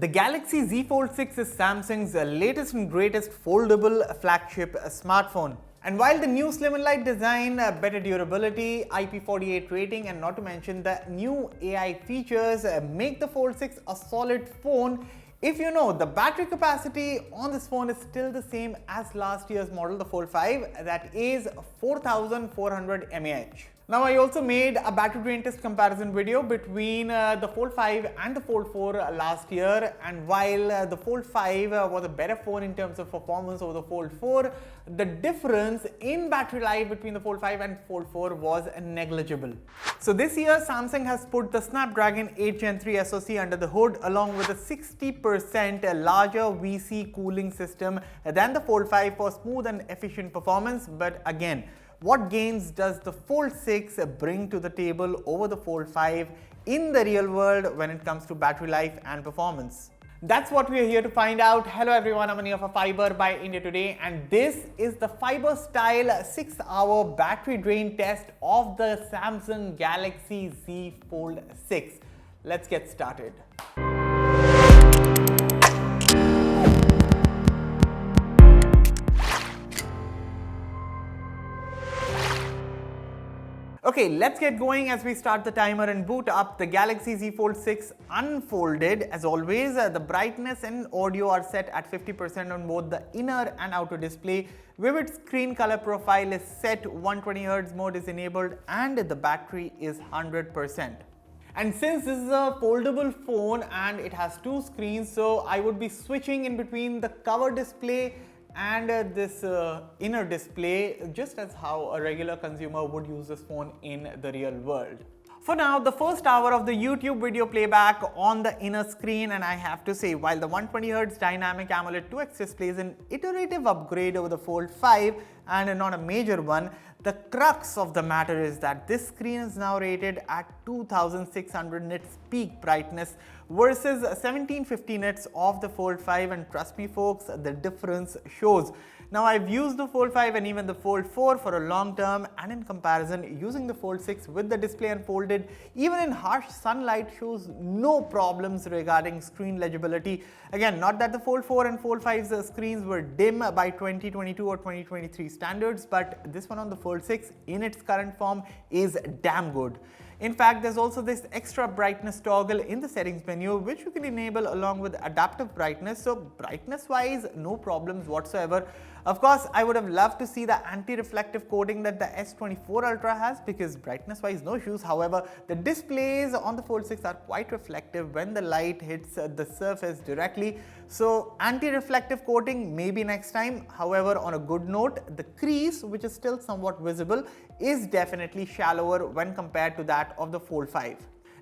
The Galaxy Z Fold 6 is Samsung's latest and greatest foldable flagship smartphone. And while the new slim and light design, better durability, IP48 rating and not to mention the new AI features make the Fold 6 a solid phone, if you know the battery capacity on this phone is still the same as last year's model, the Fold 5, that is 4400 mAh. Now I also made a battery drain test comparison video between the Fold 5 and the Fold 4 last year, and while the Fold 5 was a better phone in terms of performance over the Fold 4, the difference in battery life between the Fold 5 and Fold 4 was negligible. So this year Samsung has put the Snapdragon 8 Gen 3 SoC under the hood along with a 60% larger VC cooling system than the Fold 5 for smooth and efficient performance. But again, what gains does the Fold 6 bring to the table over the Fold 5 in the real world when it comes to battery life and performance? That's what we are here to find out. Hello everyone, I'm Ania for Fiiber by India Today, and this is the Fiiber style 6-hour battery drain test of the Samsung Galaxy Z Fold 6. Let's get started. Okay, let's get going as we start the timer and boot up the Galaxy Z Fold 6 unfolded. As always, the brightness and audio are set at 50% on both the inner and outer display. Vivid screen color profile is set, 120Hz mode is enabled, and the battery is 100%. And since this is a foldable phone and it has two screens, so I would be switching in between the cover display and this inner display, just as how a regular consumer would use this phone in the real world. For now, the first hour of the YouTube video playback on the inner screen, and I have to say, while the 120Hz dynamic AMOLED 2X display is an iterative upgrade over the Fold 5 and not a major one, the crux of the matter is that this screen is now rated at 2600 nits peak brightness versus 1750 nits of the Fold 5, and trust me folks, the difference shows. Now I've used the Fold 5 and even the Fold 4 for a long term, and in comparison, using the Fold 6 with the display unfolded even in harsh sunlight shows no problems regarding screen legibility. Again, not that the Fold 4 and Fold 5's screens were dim by 2022 or 2023 standards, but this one on the Fold 6 in its current form is damn good. In fact, there's also this extra brightness toggle in the settings menu which you can enable along with adaptive brightness. So brightness wise, no problems whatsoever. Of course, I would have loved to see the anti-reflective coating that the S24 Ultra has, because brightness wise no issues. However, the displays on the Fold 6 are quite reflective when the light hits the surface directly. So anti-reflective coating maybe next time. However, on a good note, the crease, which is still somewhat visible, is definitely shallower when compared to that of the Fold 5.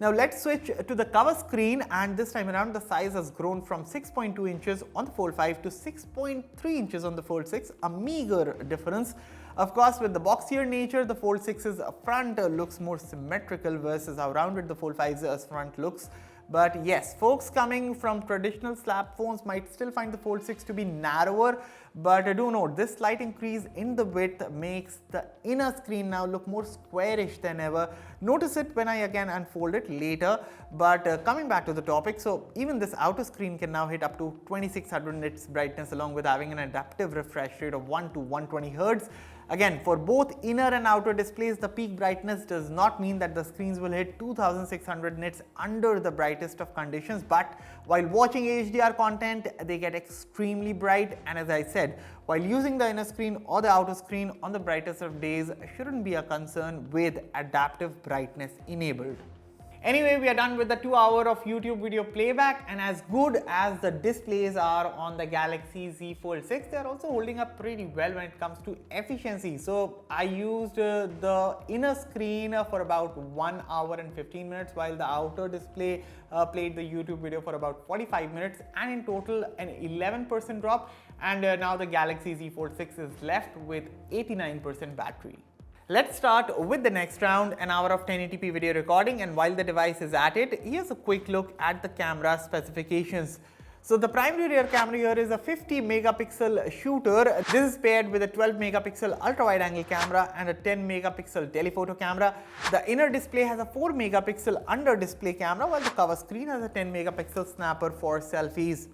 Now let's switch to the cover screen, and this time around the size has grown from 6.2 inches on the Fold 5 to 6.3 inches on the Fold 6, a meager difference. Of course, with the boxier nature, the Fold 6's front looks more symmetrical versus how rounded the Fold 5's front looks. But yes, folks coming from traditional slab phones might still find the Fold 6 to be narrower, but do note this slight increase in the width makes the inner screen now look more squarish than ever. Notice it when I again unfold it later. But coming back to the topic, so even this outer screen can now hit up to 2600 nits brightness along with having an adaptive refresh rate of 1 to 120 Hz. Again, for both inner and outer displays, the peak brightness does not mean that the screens will hit 2600 nits under the brightest of conditions, but while watching HDR content, they get extremely bright. And as I said, while using the inner screen or the outer screen on the brightest of days shouldn't be a concern with adaptive brightness enabled. Anyway, we are done with the 2 hour of YouTube video playback, and as good as the displays are on the Galaxy Z Fold 6, they are also holding up pretty well when it comes to efficiency. So I used the inner screen for about 1 hour and 15 minutes while the outer display played the YouTube video for about 45 minutes, and in total an 11% drop, and now the Galaxy Z Fold 6 is left with 89% battery. Let's start with the next round, an hour of 1080p video recording, and while the device is at it, here's a quick look at the camera specifications. So the primary rear camera here is a 50 megapixel shooter. This is paired with a 12 megapixel ultra wide angle camera and a 10 megapixel telephoto camera. The inner display has a 4 megapixel under display camera, while the cover screen has a 10 megapixel snapper for selfies.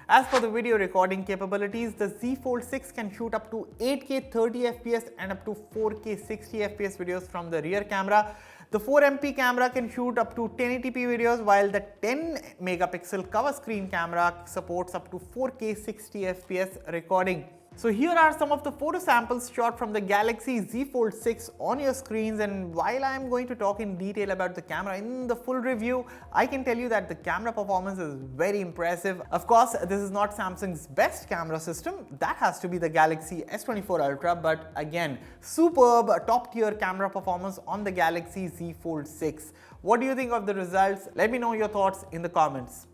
As for the video recording capabilities, the Z Fold 6 can shoot up to 8K 30 FPS and up to 4K 60 FPS videos from the rear camera. The 4MP camera can shoot up to 1080p videos, while the 10 megapixel cover screen camera supports up to 4K 60 FPS recording. So here are some of the photo samples shot from the Galaxy Z Fold 6 on your screens, and while I am going to talk in detail about the camera in the full review, I can tell you that the camera performance is very impressive. Of course, this is not Samsung's best camera system, that has to be the Galaxy S24 Ultra, but again, superb top tier camera performance on the Galaxy Z Fold 6. What do you think of the results? Let me know your thoughts in the comments.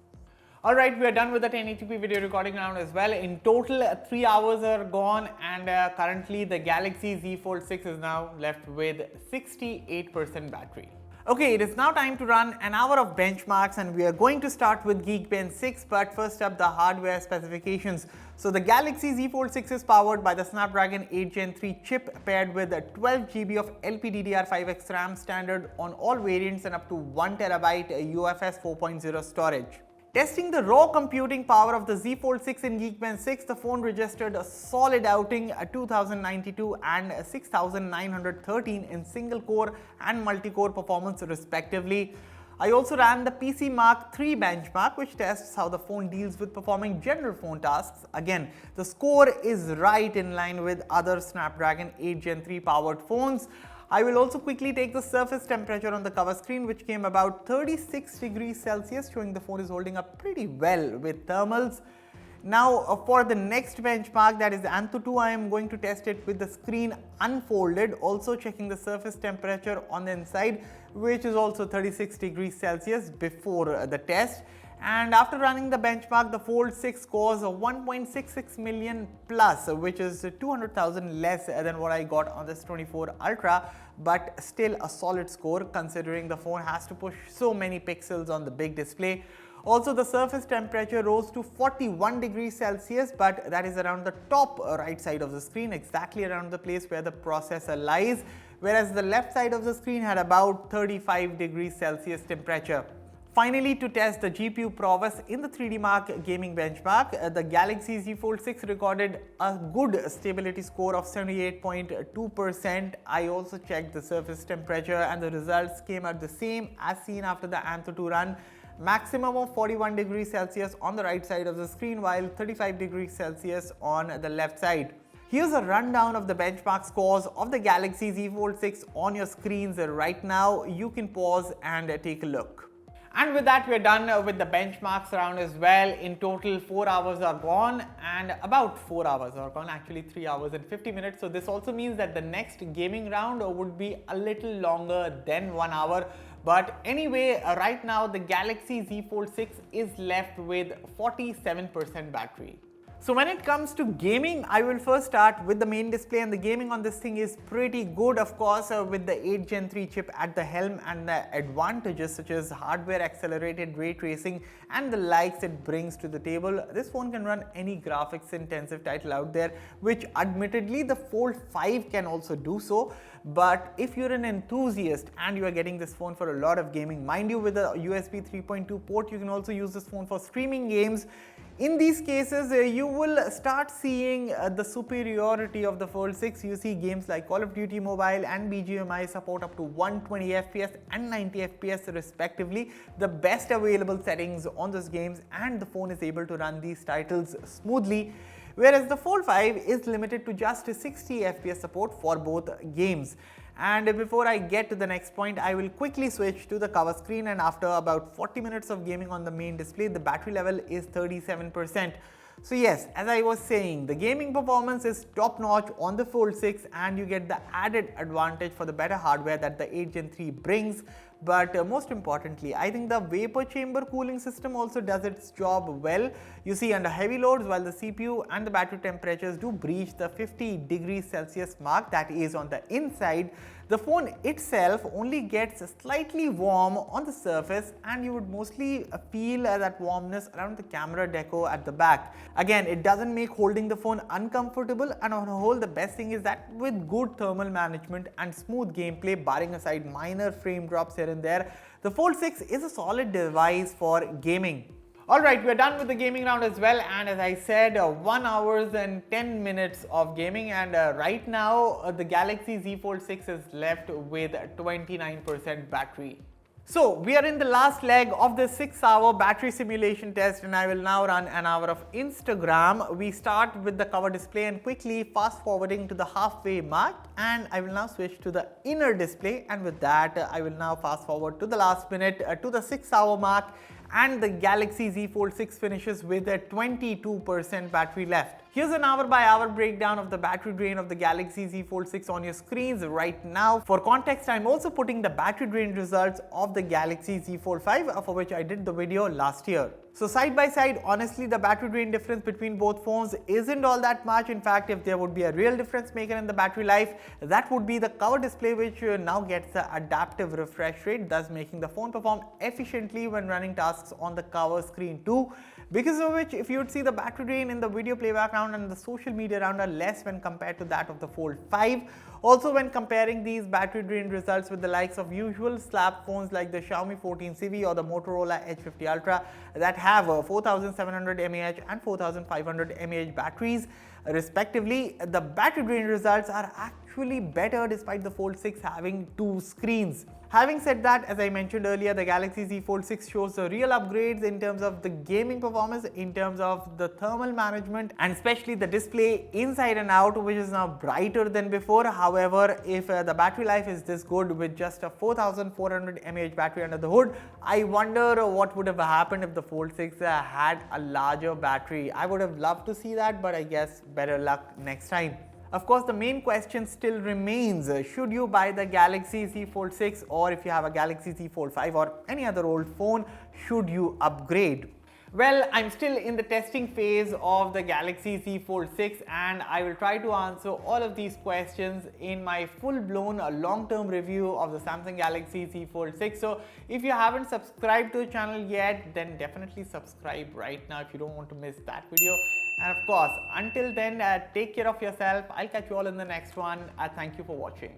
Alright, we are done with the 1080p video recording round as well. In total, 3 hours are gone, and currently the Galaxy Z Fold 6 is now left with 68% battery. Okay, it is now time to run an hour of benchmarks, and we are going to start with Geekbench 6, but first up, the hardware specifications. So the Galaxy Z Fold 6 is powered by the Snapdragon 8 Gen 3 chip paired with a 12GB of LPDDR5X RAM standard on all variants and up to 1TB UFS 4.0 storage. Testing the raw computing power of the Z Fold 6 in Geekbench 6, the phone registered a solid outing at 2092 and 6913 in single core and multi-core performance respectively. I also ran the PC Mark III benchmark, which tests how the phone deals with performing general phone tasks. Again, the score is right in line with other Snapdragon 8 Gen 3 powered phones. I will also quickly take the surface temperature on the cover screen, which came about 36 degrees Celsius, showing the phone is holding up pretty well with thermals. Now for the next benchmark, that is Antutu 2, I am going to test it with the screen unfolded, also checking the surface temperature on the inside, which is also 36 degrees Celsius before the test. And after running the benchmark, the Fold 6 scores 1.66 million plus, which is 200,000 less than what I got on this 24 Ultra, but still a solid score considering the phone has to push so many pixels on the big display. Also, the surface temperature rose to 41 degrees Celsius, but that is around the top right side of the screen, exactly around the place where the processor lies, whereas the left side of the screen had about 35 degrees Celsius temperature. Finally, to test the GPU prowess in the 3D Mark gaming benchmark, the Galaxy Z Fold 6 recorded a good stability score of 78.2%. I also checked the surface temperature, and the results came out the same as seen after the Antutu run. Maximum of 41 degrees Celsius on the right side of the screen, while 35 degrees Celsius on the left side. Here's a rundown of the benchmark scores of the Galaxy Z Fold 6 on your screens right now. You can pause and take a look. And with that, we're done with the benchmarks round as well. In total, 4 hours are gone, and about 4 hours are gone, actually 3 hours and 50 minutes. So this also means that the next gaming round would be a little longer than 1 hour. But anyway, right now the Galaxy Z Fold 6 is left with 47% battery. So when it comes to gaming, I will first start with the main display, and the gaming on this thing is pretty good, of course, with the 8 Gen 3 chip at the helm and the advantages such as hardware accelerated ray tracing and the likes it brings to the table. This phone can run any graphics intensive title out there, which admittedly the Fold 5 can also do so. But if you're an enthusiast and you are getting this phone for a lot of gaming, mind you, with a USB 3.2 port, you can also use this phone for streaming games. In these cases, you will start seeing the superiority of the Fold 6. You see games like Call of Duty Mobile and BGMI support up to 120 FPS and 90 FPS respectively, the best available settings on those games, and the phone is able to run these titles smoothly. Whereas the Fold 5 is limited to just 60 FPS support for both games. And before I get to the next point, I will quickly switch to the cover screen, and after about 40 minutes of gaming on the main display, the battery level is 37%. So yes, as I was saying, the gaming performance is top notch on the Fold 6, and you get the added advantage for the better hardware that the 8 Gen 3 brings. but most importantly, I think the vapor chamber cooling system also does its job well. You see, under heavy loads, while the CPU and the battery temperatures do breach the 50 degrees Celsius mark, that is on the inside, the phone itself only gets slightly warm on the surface, and you would mostly feel that warmness around the camera deco at the back. Again, it doesn't make holding the phone uncomfortable, and on a whole, the best thing is that with good thermal management and smooth gameplay, barring aside minor frame drops here and there, the Fold 6 is a solid device for gaming. Alright, we are done with the gaming round as well, and as I said, 1 hour and 10 minutes of gaming, and right now the Galaxy Z Fold 6 is left with 29% battery. So we are in the last leg of the 6-hour battery simulation test, and I will now run an hour of Instagram. We start with the cover display and quickly fast forwarding to the halfway mark, and I will now switch to the inner display, and with that I will now fast forward to the last minute to the 6-hour mark, and the Galaxy Z Fold 6 finishes with a 22% battery left. Here's an hour by hour breakdown of the battery drain of the Galaxy Z Fold 6 on your screens right now. For context, I'm also putting the battery drain results of the Galaxy Z Fold 5 for which I did the video last year. So side by side, honestly, the battery drain difference between both phones isn't all that much. In fact, if there would be a real difference maker in the battery life, that would be the cover display, which now gets the adaptive refresh rate, thus making the phone perform efficiently when running tasks on the cover screen too. Because of which, if you would see, the battery drain in the video playback round and the social media round are less when compared to that of the Fold 5. Also, when comparing these battery drain results with the likes of usual slap phones like the Xiaomi 14CV or the Motorola Edge 50 Ultra that have 4700 mAh and 4500 mAh batteries respectively, the battery drain results are actually better despite the Fold 6 having two screens. Having said that, as I mentioned earlier, the Galaxy Z Fold 6 shows the real upgrades in terms of the gaming performance, in terms of the thermal management, and especially the display inside and out, which is now brighter than before. However, if the battery life is this good with just a 4400 mAh battery under the hood, I wonder what would have happened if the Fold 6 had a larger battery. I would have loved to see that, but I guess better luck next time. Of course, the main question still remains, should you buy the Galaxy Z Fold 6, or if you have a Galaxy Z Fold 5 or any other old phone, should you upgrade? Well, I'm still in the testing phase of the Galaxy Z Fold 6, and I will try to answer all of these questions in my full-blown long-term review of the Samsung Galaxy Z Fold 6. So if you haven't subscribed to the channel yet, then definitely subscribe right now if you don't want to miss that video. And of course, until then, take care of yourself. I'll catch you all in the next one. Thank you for watching.